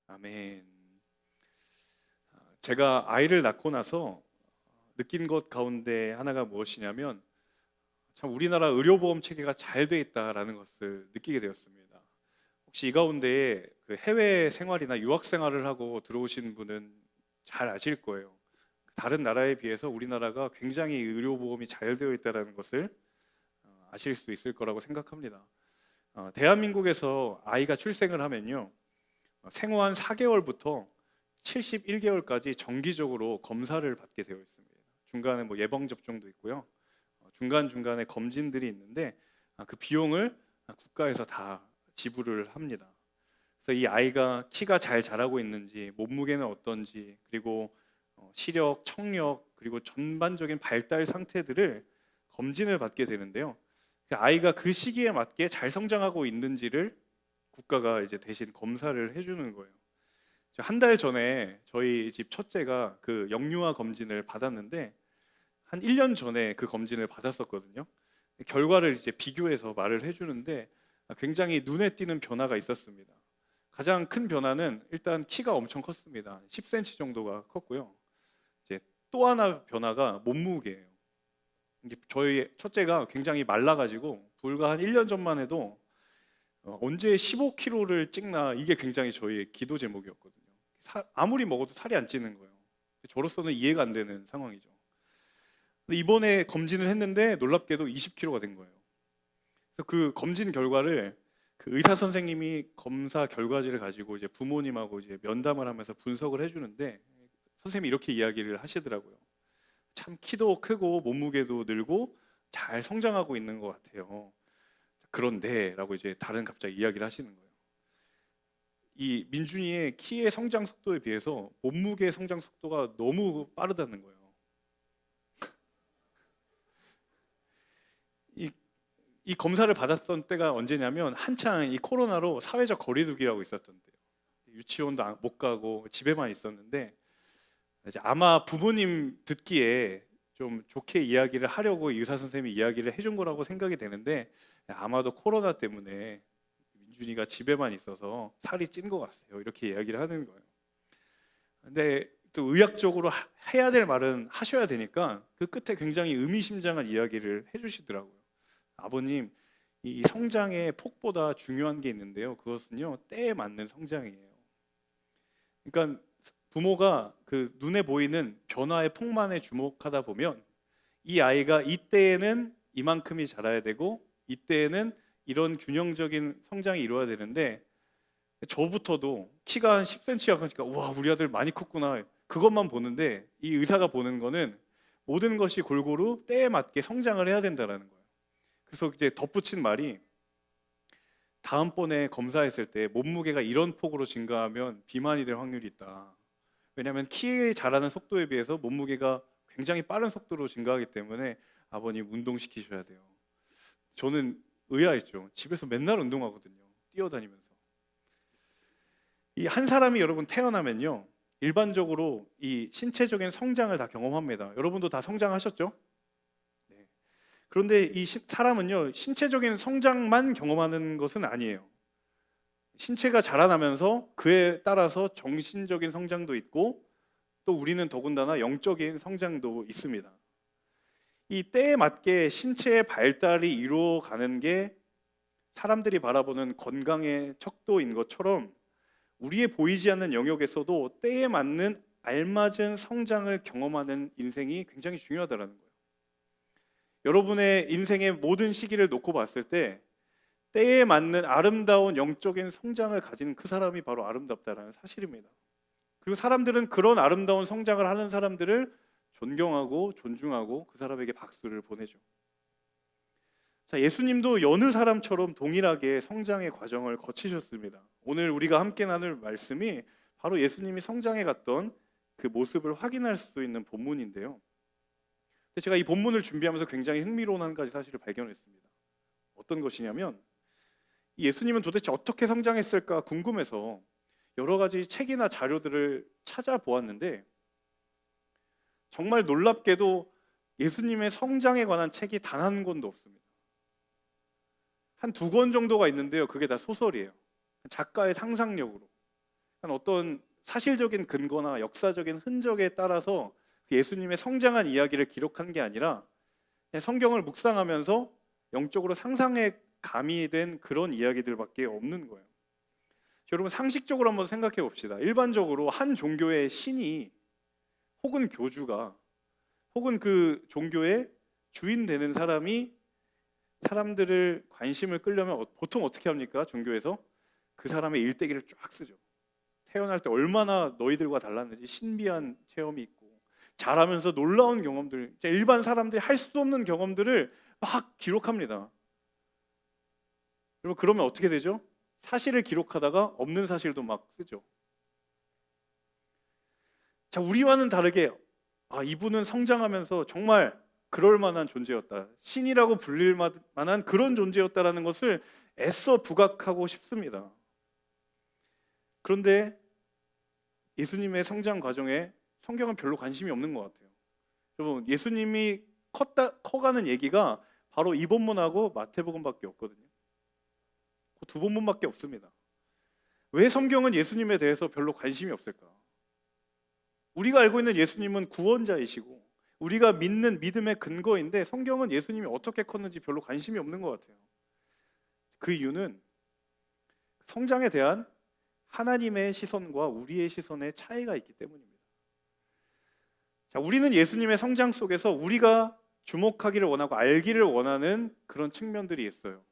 아멘. 제가 아이를 낳고 나서 느낀 것 가운데 하나가 무엇이냐면 참 우리나라 의료보험 체계가 잘 돼 있다라는 것을 느끼게 되었습니다. 혹시 이 가운데 그 해외 생활이나 유학 생활을 하고 들어오신 분은 잘 아실 거예요. 다른 나라에 비해서 우리나라가 굉장히 의료보험이 잘 되어 있다는 것을 아실 수 있을 거라고 생각합니다. 대한민국에서 아이가 출생을 하면요, 생후 한 4개월부터 71개월까지 정기적으로 검사를 받게 되어 있습니다. 중간에 뭐 예방 접종도 있고요. 중간중간에 검진들이 있는데 그 비용을 국가에서 다 지불을 합니다. 그래서 이 아이가 키가 잘 자라고 있는지, 몸무게는 어떤지, 그리고 시력, 청력, 그리고 전반적인 발달 상태들을 검진을 받게 되는데요. 그 아이가 그 시기에 맞게 잘 성장하고 있는지를 국가가 이제 대신 검사를 해주는 거예요. 한 달 전에 저희 집 첫째가 그 영유아 검진을 받았는데 한 1년 전에 그 검진을 받았었거든요. 결과를 이제 비교해서 말을 해주는데 굉장히 눈에 띄는 변화가 있었습니다. 가장 큰 변화는 일단 키가 엄청 컸습니다. 10cm 정도가 컸고요. 이제 또 하나 변화가 몸무게예요. 이게 저희 첫째가 굉장히 말라가지고 불과 한 1년 전만 해도 언제 15kg를 찍나 이게 굉장히 저희의 기도 제목이었거든요. 아무리 먹어도 살이 안 찌는 거예요. 저로서는 이해가 안 되는 상황이죠. 근데 이번에 검진을 했는데 놀랍게도 20kg가 된 거예요. 그래서 그 검진 결과를 그 의사 선생님이 검사 결과지를 가지고 이제 부모님하고 이제 면담을 하면서 분석을 해주는데 선생님이 이렇게 이야기를 하시더라고요. 참 키도 크고 몸무게도 늘고 잘 성장하고 있는 것 같아요. 그런데라고 이제 다른 갑자기 이야기를 하시는 거예요. 이 민준이의 키의 성장 속도에 비해서 몸무게의 성장 속도가 너무 빠르다는 거예요. 이, 이 검사를 받았던 때가 언제냐면 한창 이 코로나로 사회적 거리두기라고 있었던 때요. 유치원도 못 가고 집에만 있었는데 이제 아마 부모님 듣기에 좀 좋게 이야기를 하려고 의사 선생님이 이야기를 해준 거라고 생각이 되는데 아마도 코로나 때문에 민준이가 집에만 있어서 살이 찐 것 같아요. 이렇게 이야기를 하는 거예요. 근데 또 의학적으로 해야 될 말은 하셔야 되니까 그 끝에 굉장히 의미심장한 이야기를 해주시더라고요. 아버님, 이 성장의 폭보다 중요한 게 있는데요. 그것은요, 때에 맞는 성장이에요. 그러니까 부모가 그 눈에 보이는 변화의 폭만에 주목하다 보면 이 아이가 이때에는 이만큼이 자라야 되고 이때에는 이런 균형적인 성장이 이루어야 되는데 저부터도 키가 한 10cm가 크니까 와 우리 아들 많이 컸구나 그것만 보는데 이 의사가 보는 거는 모든 것이 골고루 때에 맞게 성장을 해야 된다는 거예요. 그래서 이제 덧붙인 말이 다음번에 검사했을 때 몸무게가 이런 폭으로 증가하면 비만이 될 확률이 있다. 왜냐하면 키 자라는 속도에 비해서 몸무게가 굉장히 빠른 속도로 증가하기 때문에 아버님 운동시키셔야 돼요. 저는 의아했죠. 집에서 맨날 운동하거든요. 뛰어다니면서. 이 한 사람이 여러분 태어나면요. 일반적으로 이 신체적인 성장을 다 경험합니다. 여러분도 다 성장하셨죠? 네. 그런데 이 사람은요. 신체적인 성장만 경험하는 것은 아니에요. 신체가 자라나면서 그에 따라서 정신적인 성장도 있고 또 우리는 더군다나 영적인 성장도 있습니다. 이 때에 맞게 신체의 발달이 이루어가는 게 사람들이 바라보는 건강의 척도인 것처럼 우리의 보이지 않는 영역에서도 때에 맞는 알맞은 성장을 경험하는 인생이 굉장히 중요하다는 거예요. 여러분의 인생의 모든 시기를 놓고 봤을 때 때에 맞는 아름다운 영적인 성장을 가진 그 사람이 바로 아름답다라는 사실입니다. 그리고 사람들은 그런 아름다운 성장을 하는 사람들을 존경하고 존중하고 그 사람에게 박수를 보내죠. 자, 예수님도 여느 사람처럼 동일하게 성장의 과정을 거치셨습니다. 오늘 우리가 함께 나눌 말씀이 바로 예수님이 성장해 갔던 그 모습을 확인할 수 있는 본문인데요. 제가 이 본문을 준비하면서 굉장히 흥미로운 한 가지 사실을 발견했습니다. 어떤 것이냐면 예수님은 도대체 어떻게 성장했을까 궁금해서 여러 가지 책이나 자료들을 찾아보았는데 정말 놀랍게도 예수님의 성장에 관한 책이 단 한 권도 없습니다. 한 2권 정도가 있는데요. 그게 다 소설이에요. 작가의 상상력으로. 어떤 사실적인 근거나 역사적인 흔적에 따라서 예수님의 성장한 이야기를 기록한 게 아니라 그냥 성경을 묵상하면서 영적으로 상상에 가미된 그런 이야기들밖에 없는 거예요. 여러분, 상식적으로 한번 생각해 봅시다. 일반적으로 한 종교의 신이 혹은 교주가 혹은 그 종교의 주인 되는 사람이 사람들을 관심을 끌려면 보통 어떻게 합니까? 종교에서 그 사람의 일대기를 쫙 쓰죠. 태어날 때 얼마나 너희들과 달랐는지 신비한 체험이 있고 자라면서 놀라운 경험들, 일반 사람들이 할 수 없는 경험들을 막 기록합니다. 여러분, 그러면 어떻게 되죠? 사실을 기록하다가 없는 사실도 막 쓰죠. 자, 우리와는 다르게 이분은 성장하면서 정말 그럴 만한 존재였다. 신이라고 불릴 만한 그런 존재였다라는 것을 애써 부각하고 싶습니다. 그런데 예수님의 성장 과정에 성경은 별로 관심이 없는 것 같아요. 여러분, 예수님이 커가는 얘기가 바로 이 본문하고 마태복음밖에 없거든요. 그 두 본문밖에 없습니다. 왜 성경은 예수님에 대해서 별로 관심이 없을까? 우리가 알고 있는 예수님은 구원자이시고 우리가 믿는 믿음의 근거인데 성경은 예수님이 어떻게 컸는지 별로 관심이 없는 것 같아요. 그 이유는 성장에 대한 하나님의 시선과 우리의 시선의 차이가 있기 때문입니다. 자, 우리는 예수님의 성장 속에서 우리가 주목하기를 원하고 알기를 원하는 그런 측면들이 있어요.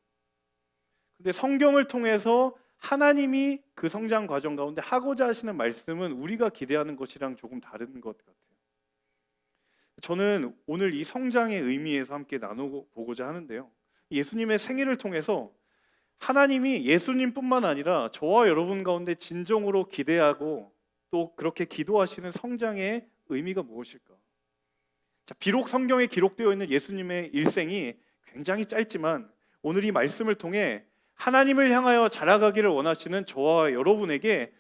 근데 성경을 통해서 하나님이 그 성장 과정 가운데 하고자 하시는 말씀은 우리가 기대하는 것이랑 조금 다른 것 같아요. 저는 오늘 이 성장의 의미에서 함께 나눠보고자 하는데요. 예수님의 생애를 통해서 하나님이 예수님뿐만 아니라 저와 여러분 가운데 진정으로 기대하고 또 그렇게 기도하시는 성장의 의미가 무엇일까? 자, 비록 성경에 기록되어 있는 예수님의 일생이 굉장히 짧지만 오늘 이 말씀을 통해 하나님을 향하여 자라가기를 원하시는 저와 여러분에게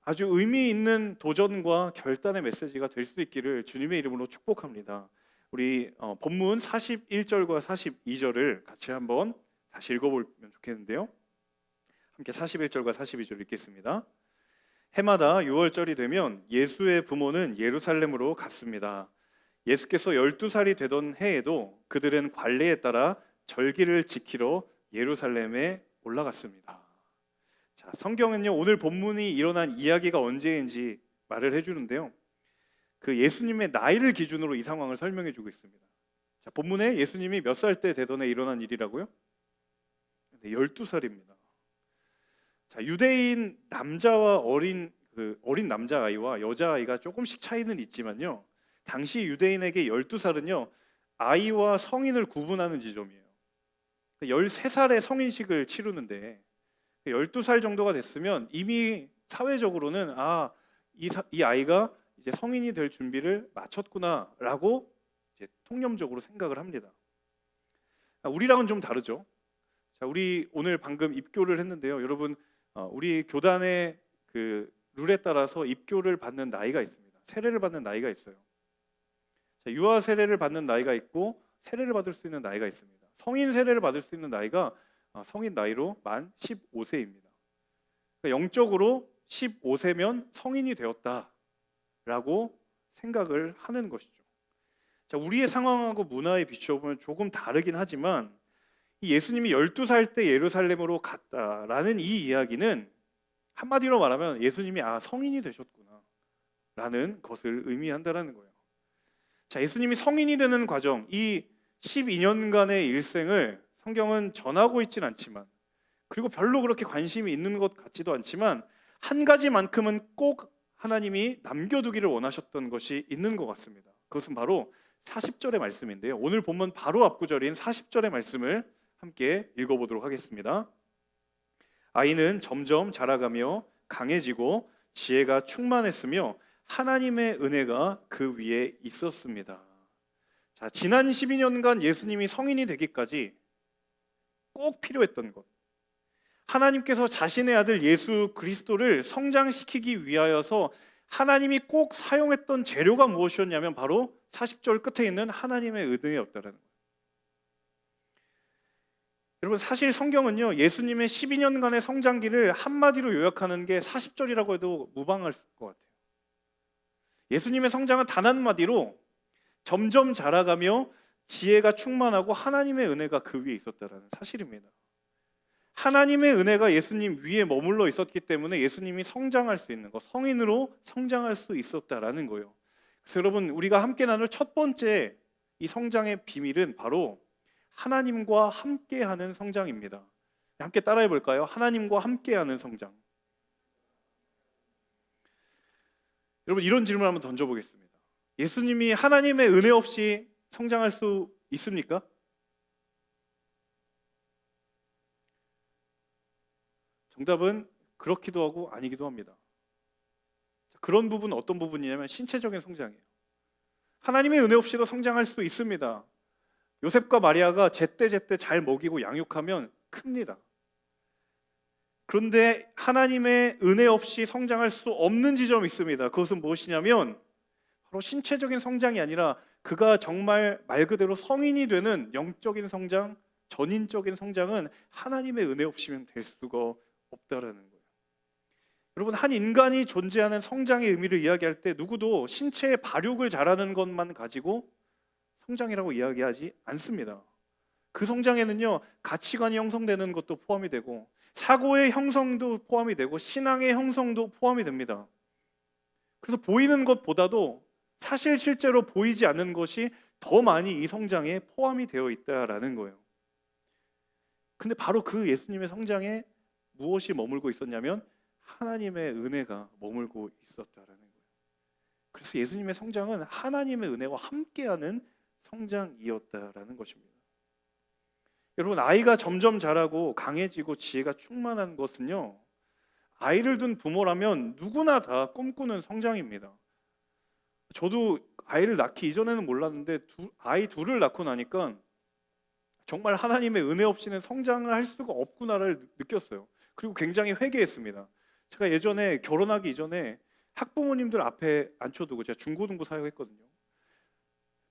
아주 의미 있는 도전과 결단의 메시지가 될 수 있기를 주님의 이름으로 축복합니다. 우리 본문 41절과 42절을 같이 한번 다시 읽어보면 좋겠는데요. 함께 41절과 42절 읽겠습니다. 해마다 6월절이 되면 예수의 부모는 예루살렘으로 갔습니다. 예수께서 12살이 되던 해에도 그들은 관례에 따라 절기를 지키러 예루살렘에 올라갔습니다. 자, 성경은요, 오늘 본문이 일어난 이야기가 언제인지 말을 해주는데요. 그 예수님의 나이를 기준으로 이 상황을 설명해주고 있습니다. 자, 본문에 예수님이 몇 살 때 되던 해 일어난 일이라고요? 12살입니다. 자, 유대인 남자와 어린 남자아이와 여자아이가 조금씩 차이는 있지만요, 당시 유대인에게 12살은요 아이와 성인을 구분하는 지점이에요. 13살에 성인식을 치르는데 12살 정도가 됐으면 이미 사회적으로는 이 아이가 이제 성인이 될 준비를 마쳤구나라고 이제 통념적으로 생각을 합니다. 우리랑은 좀 다르죠. 자, 우리 오늘 방금 입교를 했는데요. 여러분, 우리 교단의 그 룰에 따라서 입교를 받는 나이가 있습니다. 세례를 받는 나이가 있어요. 자, 유아 세례를 받는 나이가 있고 세례를 받을 수 있는 나이가 있습니다. 성인 세례를 받을 수 있는 나이가 성인 나이로 만 15세입니다. 그러니까 영적으로 15세면 성인이 되었다라고 생각을 하는 것이죠. 자, 우리의 상황하고 문화에 비추어 보면 조금 다르긴 하지만 이 예수님이 12살 때 예루살렘으로 갔다라는 이 이야기는 한마디로 말하면 예수님이 성인이 되셨구나 라는 것을 의미한다는 거예요. 자, 예수님이 성인이 되는 과정, 이 12년간의 일생을 성경은 전하고 있진 않지만, 그리고 별로 그렇게 관심이 있는 것 같지도 않지만, 한 가지만큼은 꼭 하나님이 남겨두기를 원하셨던 것이 있는 것 같습니다. 그것은 바로 40절의 말씀인데요. 오늘 본문 바로 앞구절인 40절의 말씀을 함께 읽어보도록 하겠습니다. 아이는 점점 자라가며 강해지고 지혜가 충만했으며 하나님의 은혜가 그 위에 있었습니다. 자, 지난 12년간 예수님이 성인이 되기까지 꼭 필요했던 것, 하나님께서 자신의 아들 예수 그리스도를 성장시키기 위하여서 하나님이 꼭 사용했던 재료가 무엇이었냐면 바로 40절 끝에 있는 하나님의 은혜였다라는 거예요. 여러분 사실 성경은요 예수님의 12년간의 성장기를 한마디로 요약하는 게 40절이라고 해도 무방할 것 같아요. 예수님의 성장은 단 한마디로 점점 자라가며 지혜가 충만하고 하나님의 은혜가 그 위에 있었다라는 사실입니다. 하나님의 은혜가 예수님 위에 머물러 있었기 때문에 예수님이 성장할 수 있는 것, 성인으로 성장할 수 있었다라는 거예요. 그래서 여러분 우리가 함께 나눌 첫 번째 이 성장의 비밀은 바로 하나님과 함께하는 성장입니다. 함께 따라해 볼까요? 하나님과 함께하는 성장. 여러분 이런 질문 한번 던져보겠습니다. 예수님이 하나님의 은혜 없이 성장할 수 있습니까? 정답은 그렇기도 하고 아니기도 합니다. 그런 부분은 어떤 부분이냐면 신체적인 성장이에요. 하나님의 은혜 없이도 성장할 수 있습니다. 요셉과 마리아가 제때제때 잘 먹이고 양육하면 큽니다. 그런데 하나님의 은혜 없이 성장할 수 없는 지점이 있습니다. 그것은 무엇이냐면 바로 신체적인 성장이 아니라 그가 정말 말 그대로 성인이 되는 영적인 성장, 전인적인 성장은 하나님의 은혜 없이는 될 수가 없다라는 거예요. 여러분 한 인간이 존재하는 성장의 의미를 이야기할 때 누구도 신체의 발육을 잘하는 것만 가지고 성장이라고 이야기하지 않습니다. 그 성장에는요 가치관이 형성되는 것도 포함이 되고 사고의 형성도 포함이 되고 신앙의 형성도 포함이 됩니다. 그래서 보이는 것보다도 사실 실제로 보이지 않는 것이 더 많이 이 성장에 포함이 되어 있다라는 거예요. 근데 바로 그 예수님의 성장에 무엇이 머물고 있었냐면 하나님의 은혜가 머물고 있었다라는 거예요. 그래서 예수님의 성장은 하나님의 은혜와 함께하는 성장이었다라는 것입니다. 여러분 아이가 점점 자라고 강해지고 지혜가 충만한 것은요 아이를 둔 부모라면 누구나 다 꿈꾸는 성장입니다. 저도 아이를 낳기 이전에는 몰랐는데 아이 둘을 낳고 나니까 정말 하나님의 은혜 없이는 성장을 할 수가 없구나를 느꼈어요. 그리고 굉장히 회개했습니다. 제가 예전에 결혼하기 이전에 학부모님들 앞에 앉혀두고 제가 중고등부 사역했거든요.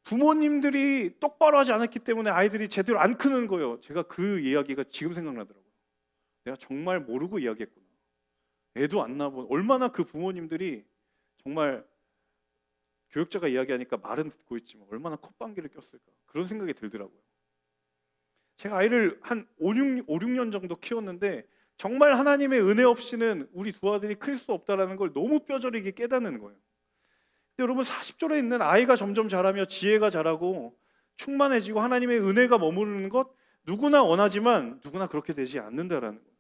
부모님들이 똑바로 하지 않았기 때문에 아이들이 제대로 안 크는 거예요. 제가 그 이야기가 지금 생각나더라고요. 내가 정말 모르고 이야기했구나. 애도 안 낳아본 얼마나 그 부모님들이 정말 교육자가 이야기하니까 말은 듣고 있지만 얼마나 콧방귀를 꼈을까 그런 생각이 들더라고요. 제가 아이를 한 5, 6년 정도 키웠는데 정말 하나님의 은혜 없이는 우리 두 아들이 클 수 없다는 걸 너무 뼈저리게 깨닫는 거예요. 여러분 40절에 있는 아이가 점점 자라며 지혜가 자라고 충만해지고 하나님의 은혜가 머무르는 것 누구나 원하지만 누구나 그렇게 되지 않는다라는 거예요.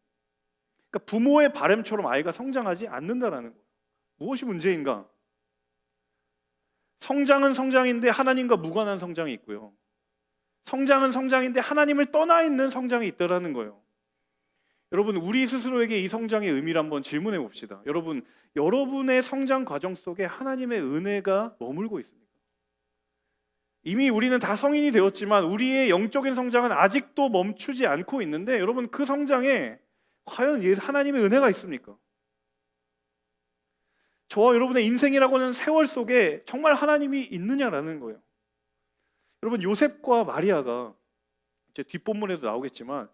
그러니까 부모의 바람처럼 아이가 성장하지 않는다라는 거예요. 무엇이 문제인가? 성장은 성장인데 하나님과 무관한 성장이 있고요. 성장은 성장인데 하나님을 떠나 있는 성장이 있다라는 거예요. 여러분 우리 스스로에게 이 성장의 의미를 한번 질문해 봅시다. 여러분의 성장 과정 속에 하나님의 은혜가 머물고 있습니까? 이미 우리는 다 성인이 되었지만 우리의 영적인 성장은 아직도 멈추지 않고 있는데 여러분 그 성장에 과연 하나님의 은혜가 있습니까? 저와 여러분의 인생이라고 하는 세월 속에 정말 하나님이 있느냐라는 거예요. 여러분 요셉과 마리아가 이제 뒷본문에도 나오겠지만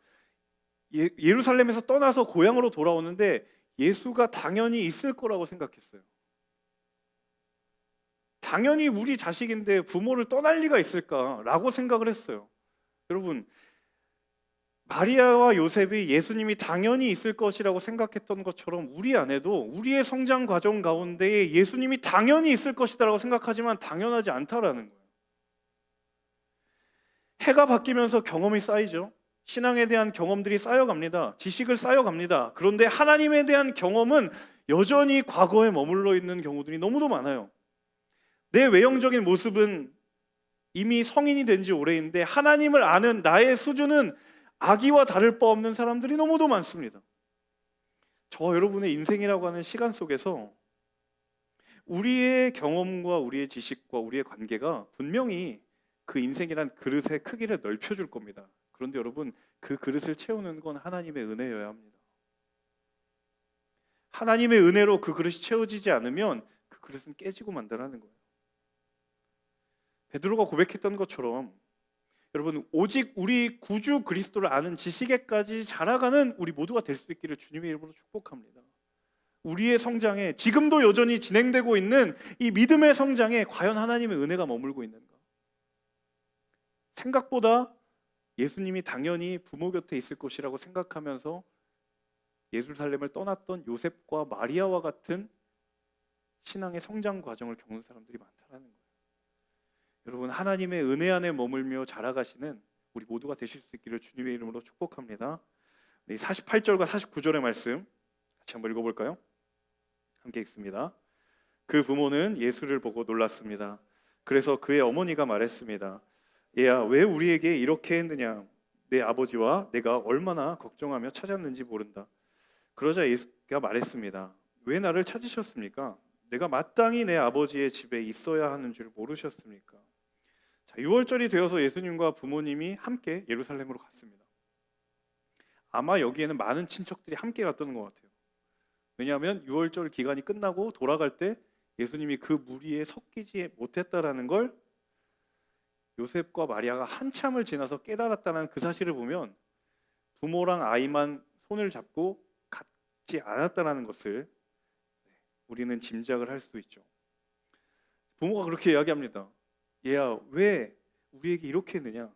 예루살렘에서 떠나서 고향으로 돌아오는데 예수가 당연히 있을 거라고 생각했어요. 당연히 우리 자식인데 부모를 떠날 리가 있을까라고 생각을 했어요. 여러분 마리아와 요셉이 예수님이 당연히 있을 것이라고 생각했던 것처럼 우리 안에도 우리의 성장 과정 가운데 예수님이 당연히 있을 것이다라고 생각하지만 당연하지 않다라는 거예요. 해가 바뀌면서 경험이 쌓이죠. 신앙에 대한 경험들이 쌓여갑니다. 지식을 쌓여갑니다. 그런데 하나님에 대한 경험은 여전히 과거에 머물러 있는 경우들이 너무도 많아요. 내 외형적인 모습은 이미 성인이 된 지 오래인데 하나님을 아는 나의 수준은 아기와 다를 바 없는 사람들이 너무도 많습니다. 저와 여러분의 인생이라고 하는 시간 속에서 우리의 경험과 우리의 지식과 우리의 관계가 분명히 그 인생이란 그릇의 크기를 넓혀줄 겁니다. 그런데 여러분 그 그릇을 채우는 건 하나님의 은혜여야 합니다. 하나님의 은혜로 그 그릇이 채워지지 않으면 그 그릇은 깨지고 만다라는 거예요. 베드로가 고백했던 것처럼 여러분, 오직 우리 구주 그리스도를 아는 지식에까지 자라가는 우리 모두가 될 수 있기를 주님의 이름으로 축복합니다. 우리의 성장에, 지금도 여전히 진행되고 있는 이 믿음의 성장에 과연 하나님의 은혜가 머물고 있는가? 생각보다 예수님이 당연히 부모 곁에 있을 것이라고 생각하면서 예루살렘을 떠났던 요셉과 마리아와 같은 신앙의 성장 과정을 겪는 사람들이 많다는 거예요. 여러분, 하나님의 은혜 안에 머물며 자라가시는 우리 모두가 되실 수 있기를 주님의 이름으로 축복합니다. 48절과 49절의 말씀 같이 한번 읽어볼까요? 함께 읽습니다. 그 부모는 예수를 보고 놀랐습니다. 그래서 그의 어머니가 말했습니다. 얘야, 왜 우리에게 이렇게 했느냐? 내 아버지와 내가 얼마나 걱정하며 찾았는지 모른다. 그러자 예수가 말했습니다. 왜 나를 찾으셨습니까? 내가 마땅히 내 아버지의 집에 있어야 하는 줄 모르셨습니까? 자, 6월절이 되어서 예수님과 부모님이 함께 예루살렘으로 갔습니다. 아마 여기에는 많은 친척들이 함께 갔던 것 같아요. 왜냐하면 6월절 기간이 끝나고 돌아갈 때 예수님이 그 무리에 섞이지 못했다라는 걸 요셉과 마리아가 한참을 지나서 깨달았다는 그 사실을 보면 부모랑 아이만 손을 잡고 같지 않았다는 것을 우리는 짐작을 할 수 있죠. 부모가 그렇게 이야기합니다. 얘야, 왜 우리에게 이렇게 했느냐?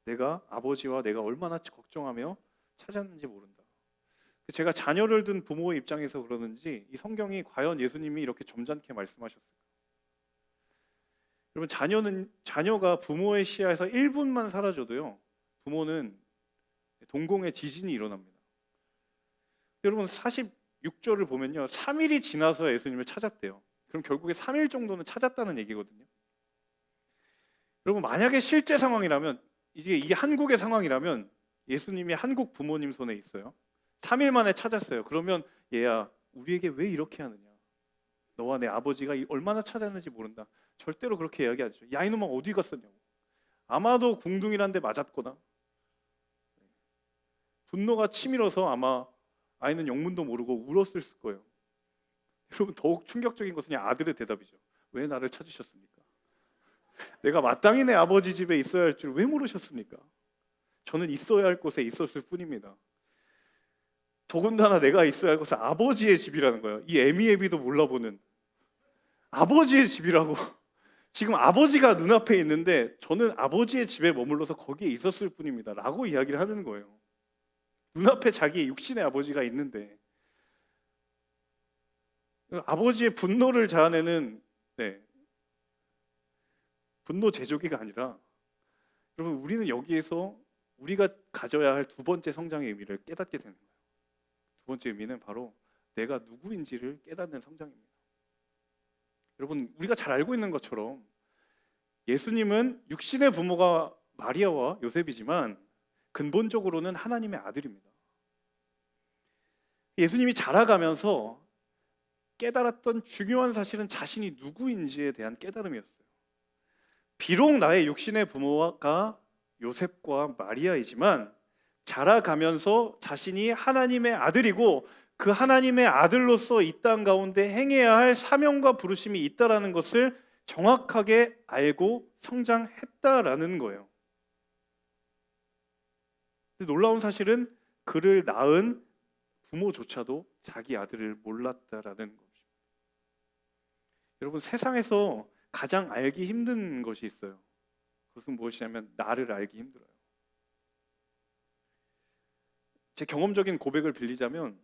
내가 아버지와 내가 얼마나 걱정하며 찾았는지 모른다. 제가 자녀를 둔 부모의 입장에서 그러는지 이 성경이 과연 예수님이 이렇게 점잖게 말씀하셨을까? 여러분, 자녀가 부모의 시야에서 1분만 사라져도요, 부모는 동공의 지진이 일어납니다. 여러분, 46절을 보면요, 3일이 지나서 예수님을 찾았대요. 그럼 결국에 3일 정도는 찾았다는 얘기거든요. 여러분, 만약에 실제 상황이라면, 이게 한국의 상황이라면 예수님이 한국 부모님 손에 있어요. 3일 만에 찾았어요. 그러면 얘야, 우리에게 왜 이렇게 하느냐? 너와 내 아버지가 얼마나 찾았는지 모른다. 절대로 그렇게 이야기하죠. 야, 이놈아 어디 갔었냐고. 아마도 궁둥이란 데 맞았거나 분노가 치밀어서 아마 아이는 영문도 모르고 울었을 거예요. 여러분, 더욱 충격적인 것은 아들의 대답이죠. 왜 나를 찾으셨습니까? 내가 마땅히 내 아버지 집에 있어야 할 줄 왜 모르셨습니까? 저는 있어야 할 곳에 있었을 뿐입니다. 더군다나 내가 있어야 할 곳은 아버지의 집이라는 거예요. 이 에미에비도 몰라보는 아버지의 집이라고. 지금 아버지가 눈앞에 있는데 저는 아버지의 집에 머물러서 거기에 있었을 뿐입니다 라고 이야기를 하는 거예요. 눈앞에 자기의 육신의 아버지가 있는데 아버지의 분노를 자아내는 분노 제조기가 아니라, 여러분, 우리는 여기에서 우리가 가져야 할 두 번째 성장의 의미를 깨닫게 되는 거예요. 두 번째 의미는 바로 내가 누구인지를 깨닫는 성장입니다. 여러분, 우리가 잘 알고 있는 것처럼 예수님은 육신의 부모가 마리아와 요셉이지만 근본적으로는 하나님의 아들입니다. 예수님이 자라가면서 깨달았던 중요한 사실은 자신이 누구인지에 대한 깨달음이었어요. 비록 나의 육신의 부모가 요셉과 마리아이지만 자라가면서 자신이 하나님의 아들이고 그 하나님의 아들로서 이 땅 가운데 행해야 할 사명과 부르심이 있다라는 것을 정확하게 알고 성장했다라는 거예요. 근데 놀라운 사실은 그를 낳은 부모조차도 자기 아들을 몰랐다라는 것입니다. 여러분, 세상에서 가장 알기 힘든 것이 있어요. 그것은 무엇이냐면 나를 알기 힘들어요. 제 경험적인 고백을 빌리자면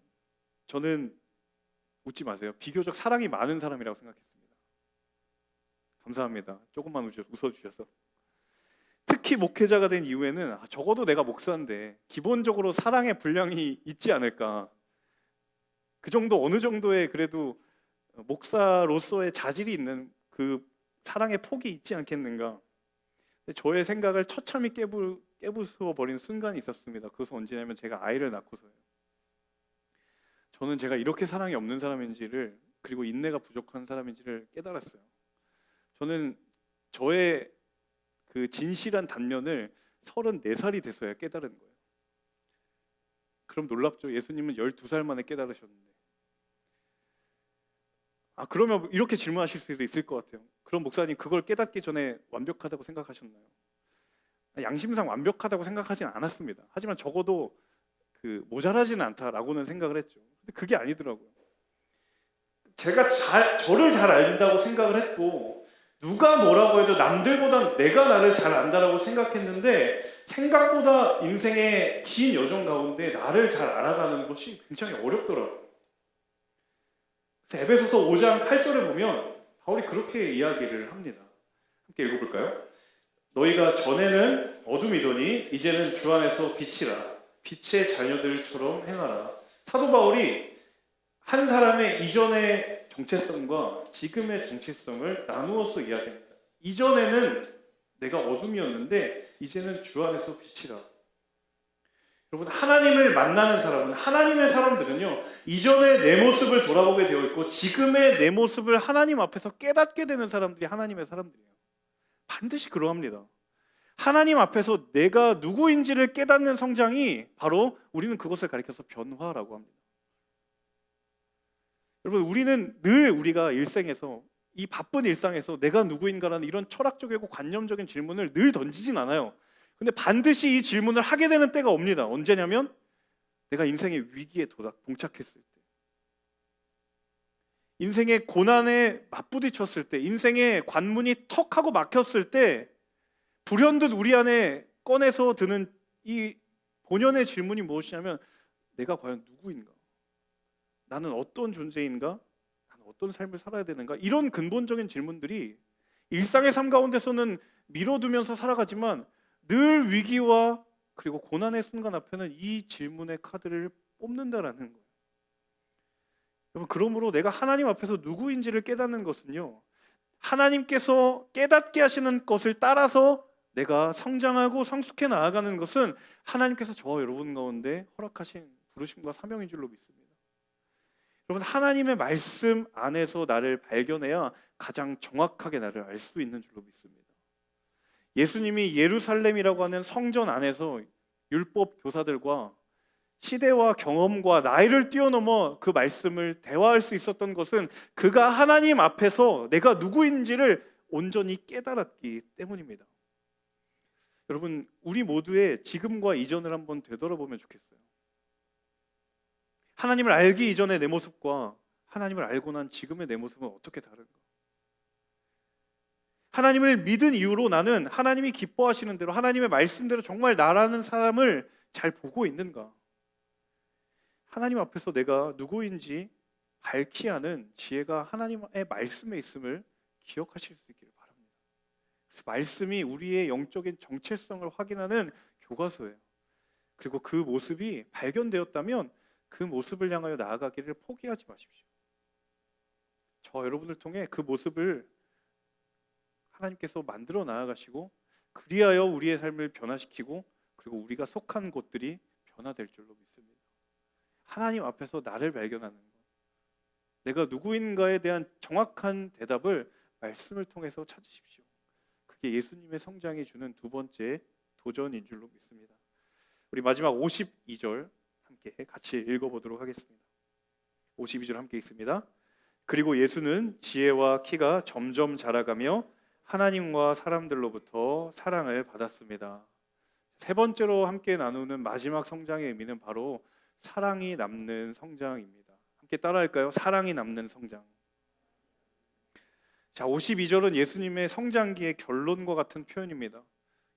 저는, 웃지 마세요, 비교적 사랑이 많은 사람이라고 생각했습니다. 감사합니다. 조금만 웃어주셔서. 특히 목회자가 된 이후에는 적어도 내가 목사인데 기본적으로 사랑의 분량이 있지 않을까, 그 정도, 어느 정도의 그래도 목사로서의 자질이 있는 그 사랑의 폭이 있지 않겠는가. 저의 생각을 처참히 깨부수어 버린 순간이 있었습니다. 그것은 언제냐면 제가 아이를 낳고서요. 저는 제가 이렇게 사랑이 없는 사람인지를, 그리고 인내가 부족한 사람인지를 깨달았어요. 저는 저의 그 진실한 단면을 34살이 돼서야 깨달은 거예요. 그럼 놀랍죠? 예수님은 12살 만에 깨달으셨는데. 그러면 이렇게 질문하실 수도 있을 것 같아요. 그럼 목사님, 그걸 깨닫기 전에 완벽하다고 생각하셨나요? 양심상 완벽하다고 생각하진 않았습니다. 하지만 적어도 모자라지는 않다라고는 생각을 했죠. 근데 그게 아니더라고요. 제가 저를 잘 알린다고 생각을 했고, 누가 뭐라고 해도 남들보다 내가 나를 잘 안다라고 생각했는데, 생각보다 인생의 긴 여정 가운데 나를 잘 알아가는 것이 굉장히 어렵더라고요. 그래서 에베소서 5장 8절에 보면 바울이 그렇게 이야기를 합니다. 함께 읽어볼까요? 너희가 전에는 어둠이더니 이제는 주 안에서 빛이라. 빛의 자녀들처럼 행하라. 사도 바울이 한 사람의 이전의 정체성과 지금의 정체성을 나누어서 이야기합니다. 이전에는 내가 어둠이었는데 이제는 주 안에서 빛이라. 여러분, 하나님을 만나는 사람은, 하나님의 사람들은요, 이전의 내 모습을 돌아보게 되어 있고 지금의 내 모습을 하나님 앞에서 깨닫게 되는 사람들이 하나님의 사람들이에요. 반드시 그러합니다. 하나님 앞에서 내가 누구인지를 깨닫는 성장이 바로, 우리는 그것을 가리켜서 변화라고 합니다. 여러분, 우리는 늘 우리가 일생에서, 이 바쁜 일상에서 내가 누구인가라는 이런 철학적이고 관념적인 질문을 늘 던지진 않아요. 근데 반드시 이 질문을 하게 되는 때가 옵니다. 언제냐면 내가 인생의 위기에 봉착했을 때, 인생의 고난에 맞부딪혔을 때, 인생의 관문이 턱 하고 막혔을 때, 불현듯 우리 안에 꺼내서 드는 이 본연의 질문이 무엇이냐면, 내가 과연 누구인가? 나는 어떤 존재인가? 나는 어떤 삶을 살아야 되는가? 이런 근본적인 질문들이 일상의 삶 가운데서는 미뤄두면서 살아가지만, 늘 위기와 그리고 고난의 순간 앞에는 이 질문의 카드를 뽑는다라는 거예요. 여러분, 그러므로 내가 하나님 앞에서 누구인지를 깨닫는 것은요, 하나님께서 깨닫게 하시는 것을 따라서 내가 성장하고 성숙해 나아가는 것은 하나님께서 저와 여러분 가운데 허락하신 부르심과 사명인 줄로 믿습니다. 여러분, 하나님의 말씀 안에서 나를 발견해야 가장 정확하게 나를 알 수 있는 줄로 믿습니다. 예수님이 예루살렘이라고 하는 성전 안에서 율법 교사들과 시대와 경험과 나이를 뛰어넘어 그 말씀을 대화할 수 있었던 것은 그가 하나님 앞에서 내가 누구인지를 온전히 깨달았기 때문입니다. 여러분, 우리 모두의 지금과 이전을 한번 되돌아보면 좋겠어요. 하나님을 알기 이전의 내 모습과 하나님을 알고 난 지금의 내 모습은 어떻게 다른가? 하나님을 믿은 이후로 나는 하나님이 기뻐하시는 대로, 하나님의 말씀대로 정말 나라는 사람을 잘 보고 있는가? 하나님 앞에서 내가 누구인지 밝히 아는 지혜가 하나님의 말씀에 있음을 기억하실 수 있기를 바랍니다. 그래서 말씀이 우리의 영적인 정체성을 확인하는 교과서예요. 그리고 그 모습이 발견되었다면 그 모습을 향하여 나아가기를 포기하지 마십시오. 저와 여러분을 통해 그 모습을 하나님께서 만들어 나아가시고, 그리하여 우리의 삶을 변화시키고, 그리고 우리가 속한 곳들이 변화될 줄로 믿습니다. 하나님 앞에서 나를 발견하는 것, 내가 누구인가에 대한 정확한 대답을 말씀을 통해서 찾으십시오. 그게 예수님의 성장이 주는 두 번째 도전인 줄로 믿습니다. 우리 마지막 52절 함께 같이 읽어보도록 하겠습니다. 52절 함께 읽습니다. 그리고 예수는 지혜와 키가 점점 자라가며 하나님과 사람들로부터 사랑을 받았습니다. 세 번째로 함께 나누는 마지막 성장의 의미는 바로 사랑이 남는 성장입니다. 함께 따라할까요? 사랑이 남는 성장. 자, 52절은 예수님의 성장기의 결론과 같은 표현입니다.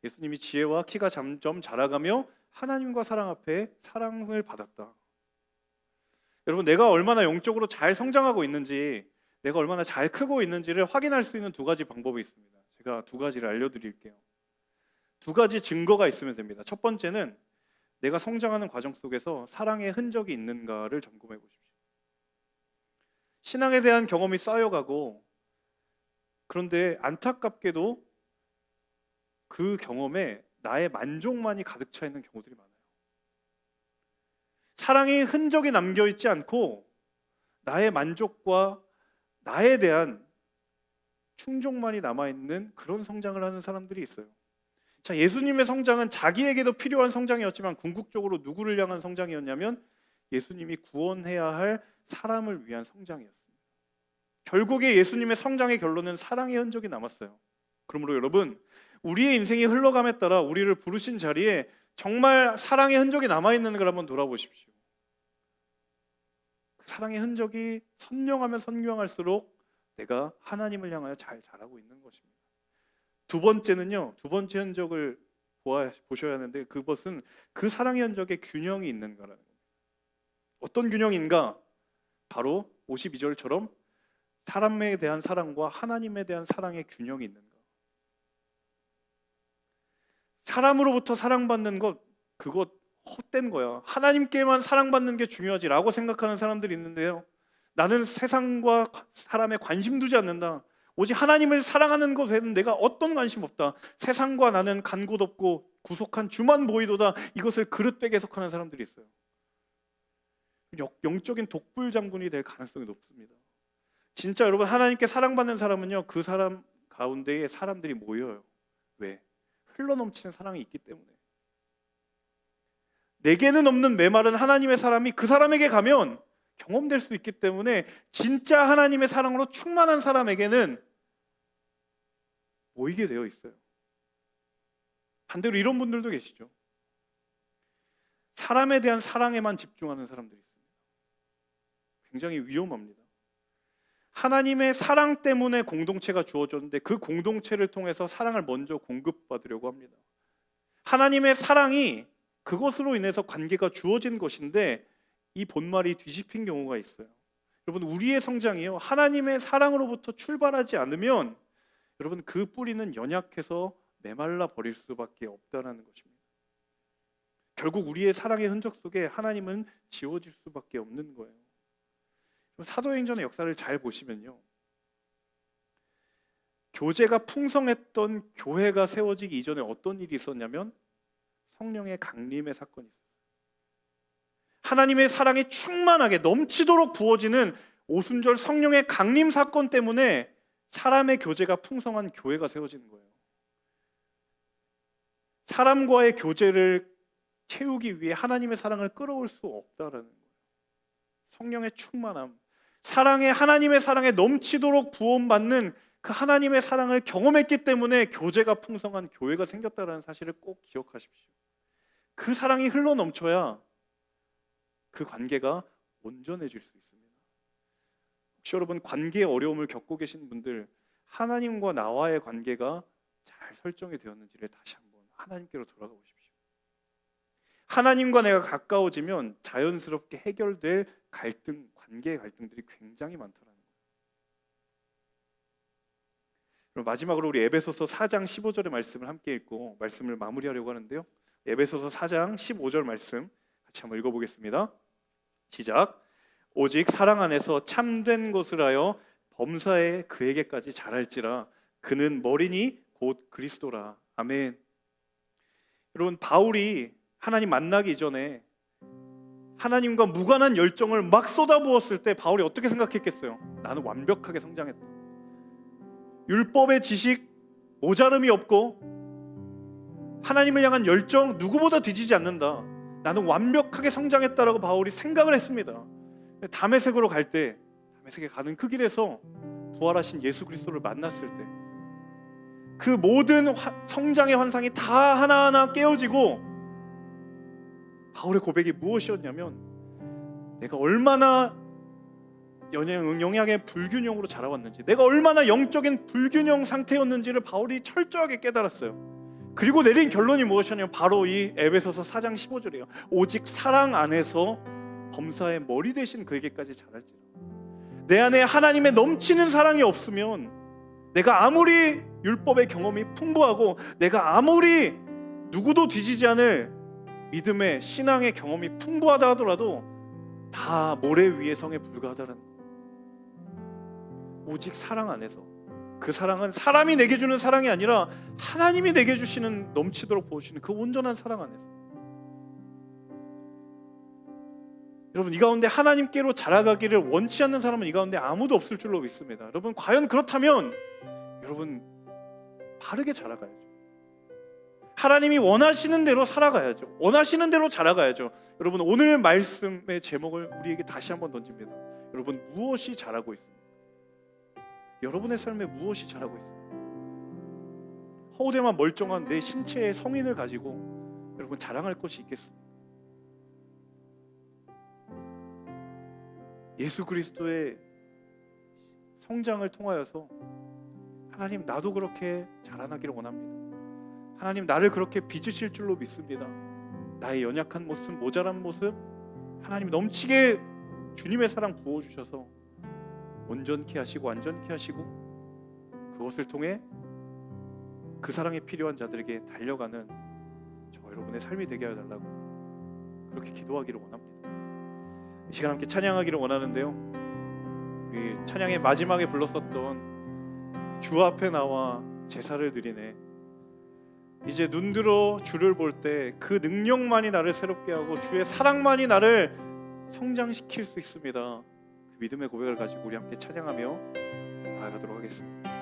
예수님이 지혜와 키가 점점 자라가며 하나님과 사랑 앞에 사랑을 받았다. 여러분, 내가 얼마나 영적으로 잘 성장하고 있는지, 내가 얼마나 잘 크고 있는지를 확인할 수 있는 두 가지 방법이 있습니다. 제가 두 가지를 알려드릴게요. 두 가지 증거가 있으면 됩니다. 첫 번째는 내가 성장하는 과정 속에서 사랑의 흔적이 있는가를 점검해 보십시오. 신앙에 대한 경험이 쌓여가고, 그런데 안타깝게도 그 경험에 나의 만족만이 가득 차 있는 경우들이 많아요. 사랑의 흔적이 남겨있지 않고 나의 만족과 나에 대한 충족만이 남아있는 그런 성장을 하는 사람들이 있어요. 자, 예수님의 성장은 자기에게도 필요한 성장이었지만 궁극적으로 누구를 향한 성장이었냐면 예수님이 구원해야 할 사람을 위한 성장이었습니다. 결국에 예수님의 성장의 결론은 사랑의 흔적이 남았어요. 그러므로 여러분, 우리의 인생이 흘러감에 따라 우리를 부르신 자리에 정말 사랑의 흔적이 남아있는 걸 한번 돌아보십시오. 그 사랑의 흔적이 선명하면 선명할수록 내가 하나님을 향하여 잘 자라고 있는 것입니다. 두 번째는요, 두 번째 흔적을 보셔야 하는데, 그것은 그 사랑의 흔적에 균형이 있는 거라는 겁니다. 어떤 균형인가? 바로 52절처럼 사람에 대한 사랑과 하나님에 대한 사랑의 균형이 있는 것. 사람으로부터 사랑받는 것, 그것 헛된 거야. 하나님께만 사랑받는 게 중요하지라고 생각하는 사람들이 있는데요, 나는 세상과 사람에 관심 두지 않는다. 오직 하나님을 사랑하는 것에는 내가 어떤 관심 없다. 세상과 나는 간 곳 없고 구속한 주만 보이도다. 이것을 그릇되게 해석하는 사람들이 있어요. 영적인 독불 장군이 될 가능성이 높습니다. 진짜 여러분, 하나님께 사랑받는 사람은요, 그 사람 가운데에 사람들이 모여요. 왜? 흘러넘치는 사랑이 있기 때문에. 내게는 없는 메마른 하나님의 사람이 그 사람에게 가면 경험될 수 있기 때문에 진짜 하나님의 사랑으로 충만한 사람에게는 모이게 되어 있어요. 반대로 이런 분들도 계시죠. 사람에 대한 사랑에만 집중하는 사람들이 있습니다. 굉장히 위험합니다. 하나님의 사랑 때문에 공동체가 주어졌는데 그 공동체를 통해서 사랑을 먼저 공급받으려고 합니다. 하나님의 사랑이 그것으로 인해서 관계가 주어진 것인데 이 본말이 뒤집힌 경우가 있어요. 여러분, 우리의 성장이요, 하나님의 사랑으로부터 출발하지 않으면 여러분, 그 뿌리는 연약해서 메말라 버릴 수밖에 없다는 것입니다. 결국 우리의 사랑의 흔적 속에 하나님은 지워질 수밖에 없는 거예요. 사도행전의 역사를 잘 보시면요, 교제가 풍성했던 교회가 세워지기 이전에 어떤 일이 있었냐면 성령의 강림의 사건이 있었어요. 하나님의 사랑이 충만하게 넘치도록 부어지는 오순절 성령의 강림 사건 때문에 사람의 교제가 풍성한 교회가 세워지는 거예요. 사람과의 교제를 채우기 위해 하나님의 사랑을 끌어올 수 없다라는 거예요. 성령의 충만함, 사랑의 하나님의 사랑에 넘치도록 부음받는 그 하나님의 사랑을 경험했기 때문에 교제가 풍성한 교회가 생겼다는 사실을 꼭 기억하십시오. 그 사랑이 흘러 넘쳐야 그 관계가 온전해질 수 있습니다. 혹시 여러분 관계의 어려움을 겪고 계신 분들, 하나님과 나와의 관계가 잘 설정이 되었는지를 다시 한번 하나님께로 돌아가 보십시오. 하나님과 내가 가까워지면 자연스럽게 해결될 갈등, 관계의 갈등들이 굉장히 많더라는 거예요. 그럼 마지막으로 우리 에베소서 4장 15절의 말씀을 함께 읽고 말씀을 마무리하려고 하는데요, 에베소서 4장 15절 말씀 같이 한번 읽어보겠습니다. 시작. 오직 사랑 안에서 참된 것을 하여 범사에 그에게까지 자랄지라. 그는 머리니 곧 그리스도라. 아멘. 여러분, 바울이 하나님 만나기 이전에 하나님과 무관한 열정을 막 쏟아부었을 때 바울이 어떻게 생각했겠어요? 나는 완벽하게 성장했다. 율법의 지식 모자름이 없고 하나님을 향한 열정 누구보다 뒤지지 않는다. 나는 완벽하게 성장했다라고 바울이 생각을 했습니다. 다메섹으로 갈 때, 다메섹에 가는 그 길에서 부활하신 예수 그리스도를 만났을 때 그 모든 성장의 환상이 다 하나하나 깨어지고 바울의 고백이 무엇이었냐면, 내가 얼마나 영양의 불균형으로 자라왔는지, 내가 얼마나 영적인 불균형 상태였는지를 바울이 철저하게 깨달았어요. 그리고 내린 결론이 무엇이냐면 바로 이 에베소서 4장 15절이에요. 오직 사랑 안에서 범사의 머리 대신 그에게까지 자랄지라. 내 안에 하나님의 넘치는 사랑이 없으면 내가 아무리 율법의 경험이 풍부하고 내가 아무리 누구도 뒤지지 않을 믿음의 신앙의 경험이 풍부하다 하더라도 다 모래 위의 성에 불과하다는 거예요. 오직 사랑 안에서, 그 사랑은 사람이 내게 주는 사랑이 아니라 하나님이 내게 주시는, 넘치도록 부어주시는 그 온전한 사랑 안에서. 여러분, 이 가운데 하나님께로 자라가기를 원치 않는 사람은 이 가운데 아무도 없을 줄로 믿습니다. 여러분, 과연 그렇다면 여러분 바르게 자라가야죠. 하나님이 원하시는 대로 살아가야죠. 원하시는 대로 자라가야죠. 여러분, 오늘 말씀의 제목을 우리에게 다시 한번 던집니다. 여러분, 무엇이 자라고 있습니까? 여러분의 삶에 무엇이 자라고 있습니까? 허우대만 멀쩡한 내 신체의 성인을 가지고 여러분 자랑할 것이 있겠습니까? 예수 그리스도의 성장을 통하여서 하나님, 나도 그렇게 자라나기를 원합니다. 하나님, 나를 그렇게 빚으실 줄로 믿습니다. 나의 연약한 모습, 모자란 모습, 하나님 넘치게 주님의 사랑 부어주셔서 온전케 하시고 완전케 하시고 그것을 통해 그 사랑이 필요한 자들에게 달려가는 저 여러분의 삶이 되게 해달라고 그렇게 기도하기를 원합니다. 이 시간 함께 찬양하기를 원하는데요, 우리 찬양의 마지막에 불렀었던 주 앞에 나와 제사를 드리네, 이제 눈들어 주를 볼 때 그 능력만이 나를 새롭게 하고 주의 사랑만이 나를 성장시킬 수 있습니다. 그 믿음의 고백을 가지고 우리 함께 찬양하며 나아가도록 하겠습니다.